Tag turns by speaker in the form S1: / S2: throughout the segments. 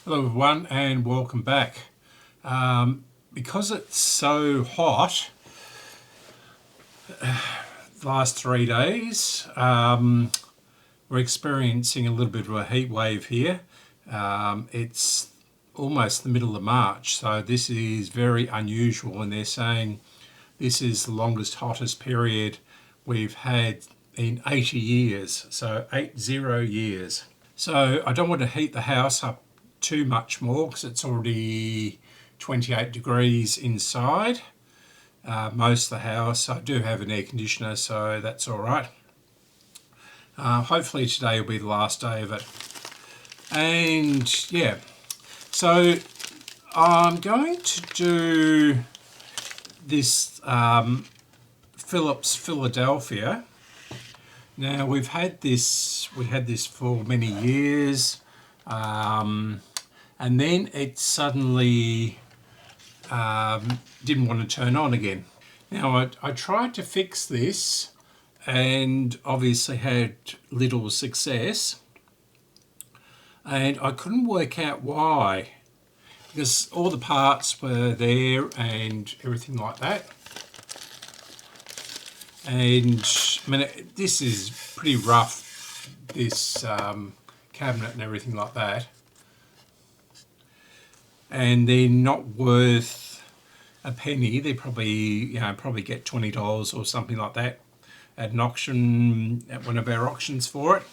S1: Hello everyone and welcome back. Because it's so hot the last 3 days, we're experiencing a little bit of a heat wave here. It's almost the middle of March, so this is very unusual, and they're saying this is the longest, hottest period we've had in 80 years, so 80 years. So I don't want to heat the house up too much more because it's already 28 degrees inside most of the house. I do have an air conditioner, so that's all right. Hopefully today will be the last day of it. And yeah, so I'm going to do this Philips Philadelphia. Now we had this for many years, and then it suddenly didn't want to turn on again. Now I tried to fix this and obviously had little success, and I couldn't work out why, because all the parts were there and everything like that. And I mean, this is pretty rough, this cabinet and everything like that. And they're not worth a penny. They probably get $20 or something like that at an auction, at one of our auctions for it.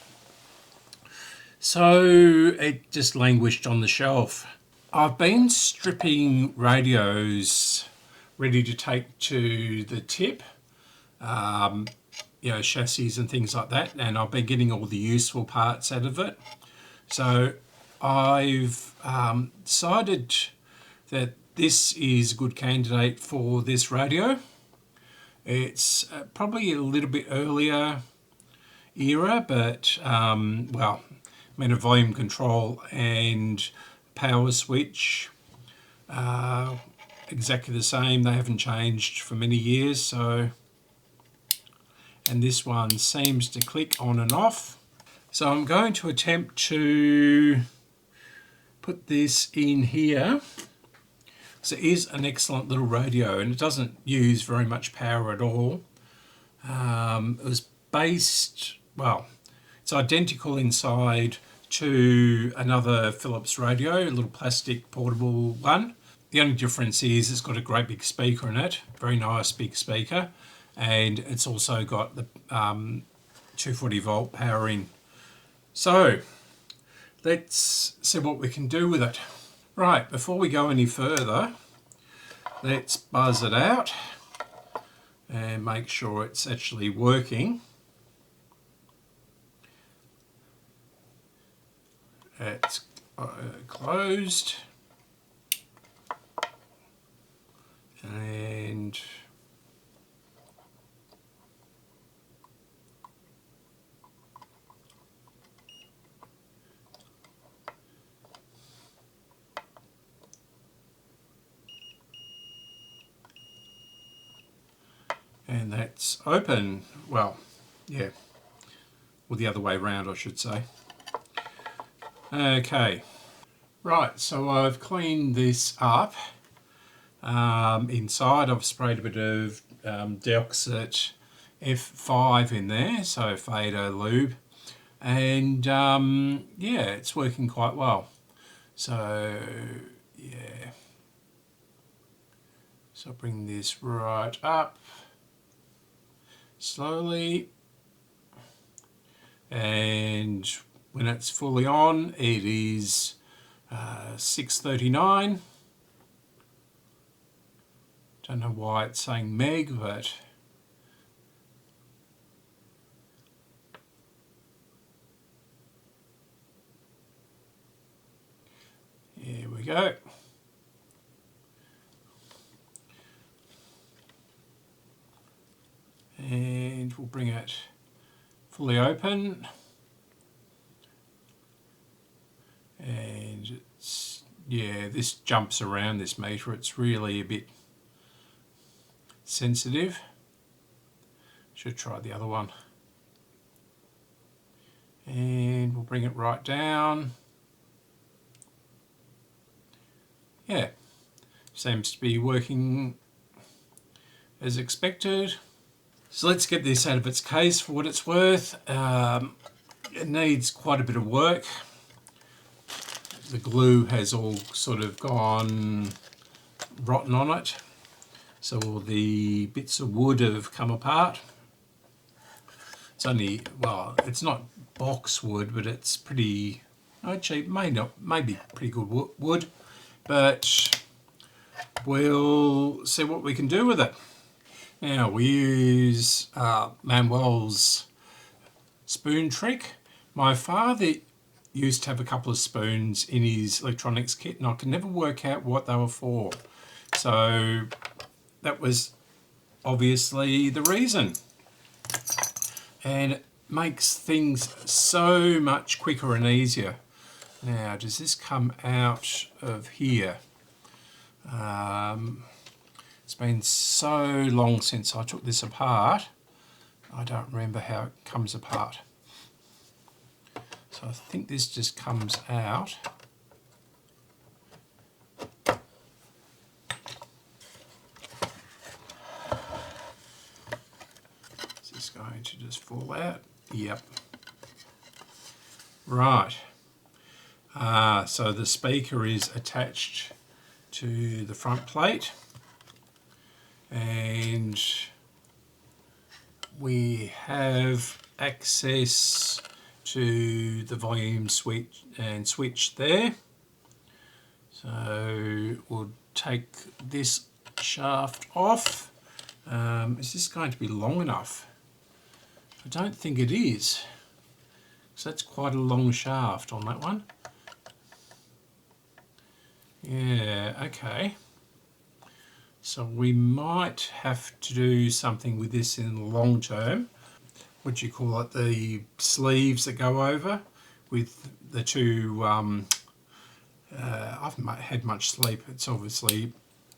S1: So it just languished on the shelf. I've been stripping radios ready to take to the tip, chassis and things like that, and I've been getting all the useful parts out of it. So I've decided that this is a good candidate for this radio. It's probably a little bit earlier era, but a volume control and power switch exactly the same. They haven't changed for many years. So, and this one seems to click on and off. So I'm going to attempt to put this in here. So it is an excellent little radio, and it doesn't use very much power at all. It was based, it's identical inside to another Philips radio, a little plastic portable one. The only difference is it's got a great big speaker in it, very nice big speaker, and it's also got the 240 volt power in. So let's see what we can do with it. Right, before we go any further, let's buzz it out and make sure it's actually working. It's closed, and that's open. Well, yeah, or the other way around, I should say. Okay, right, so I've cleaned this up. Inside I've sprayed a bit of Deoxit F5 in there, so Fader lube, and it's working quite well. So yeah, so I'll bring this right up slowly, and when it's fully on, it is 6:39. Don't know why it's saying meg, but here we go. And we'll bring it fully open. And it's, this jumps around, this meter. It's really a bit sensitive. Should try the other one. And we'll bring it right down. yeah, seems to be working as expected. So let's get this out of its case for what it's worth. It needs quite a bit of work. The glue has all sort of gone rotten on it, so all the bits of wood have come apart. It's only, well, it's not box wood, but it's pretty, cheap, may be pretty good wood, but we'll see what we can do with it. Now we use Manuel's spoon trick. My father used to have a couple of spoons in his electronics kit and I could never work out what they were for. So that was obviously the reason. And it makes things so much quicker and easier. Now, does this come out of here? It's been so long since I took this apart, I don't remember how it comes apart. So I think this just comes out. Is this going to just fall out? Yep. Right. So the speaker is attached to the front plate, and we have access to the volume switch there. So we'll take this shaft off. Is this going to be long enough? I don't think it is. So that's quite a long shaft on that one. Yeah, okay. So we might have to do something with this in the long term. What do you call it? The sleeves that go over with the two, I haven't had much sleep. It's obviously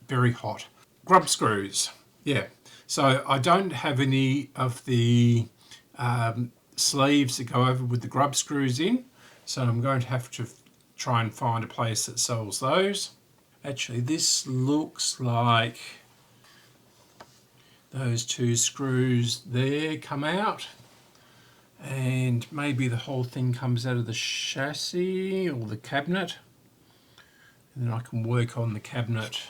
S1: very hot. Grub screws, yeah. So I don't have any of the sleeves that go over with the grub screws in. So I'm going to have to try and find a place that sells those. Actually, this looks like those two screws there come out, and maybe the whole thing comes out of the chassis or the cabinet, and then I can work on the cabinet.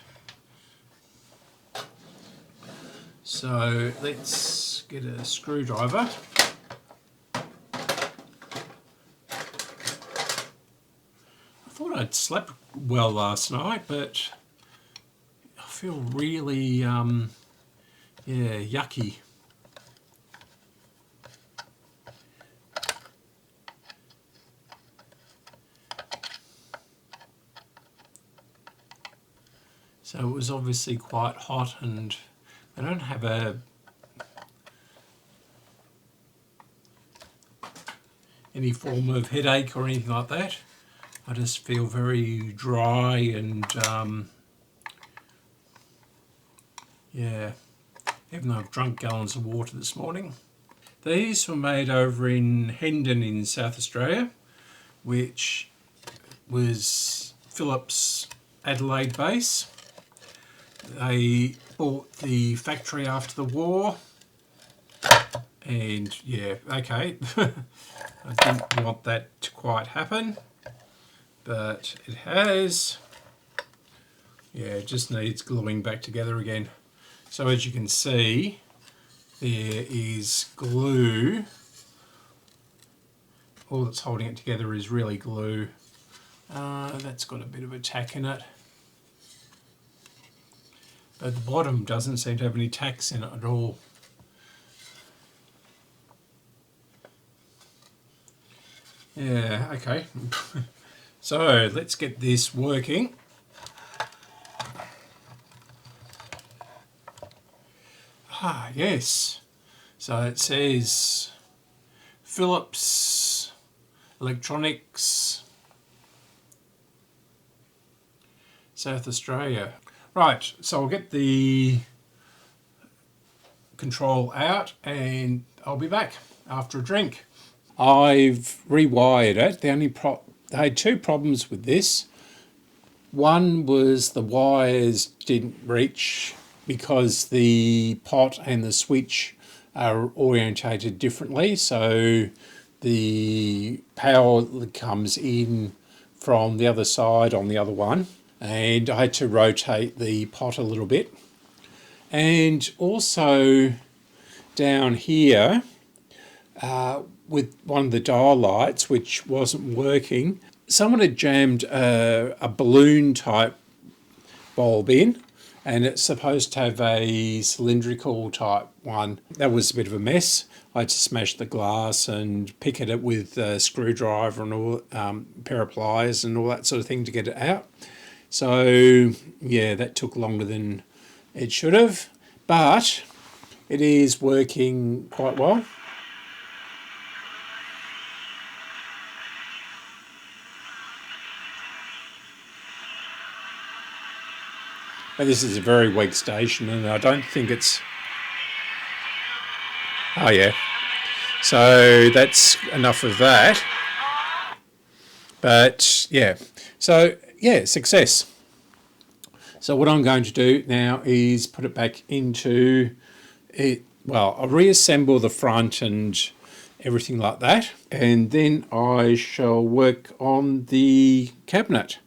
S1: So let's get a screwdriver. I thought I'd slept well last night, but I feel really, yeah, yucky. So it was obviously quite hot, and I don't have any form of headache or anything like that. I just feel very dry and yeah, even though I've drunk gallons of water this morning. These were made over in Hendon in South Australia, which was Philips Adelaide base. They bought the factory after the war, and yeah, okay, I didn't want that to quite happen, but it has. Yeah, it just needs gluing back together again. So as you can see, there is glue. All that's holding it together is really glue. That's got a bit of a tack in it. But the bottom doesn't seem to have any tacks in it at all. Yeah, okay. So let's get this working. Ah, yes. So it says Philips Electronics, South Australia. Right, so I'll get the control out and I'll be back after a drink. I've rewired it. They had two problems with this. One was the wires didn't reach because the pot and the switch are orientated differently. So the power that comes in from the other side on the other one, and I had to rotate the pot a little bit. And also down here with one of the dial lights, which wasn't working, someone had jammed a balloon type bulb in, and it's supposed to have a cylindrical type one. That was a bit of a mess. I had to smash the glass and pick at it with a screwdriver and all, pair of pliers and all that sort of thing to get it out. So yeah, that took longer than it should have, but it is working quite well. But this is a very weak station, and I don't think it's... Oh yeah. So that's enough of that. But yeah. So yeah, success. So what I'm going to do now is put it back into it. Well, I'll reassemble the front and everything like that. And then I shall work on the cabinet.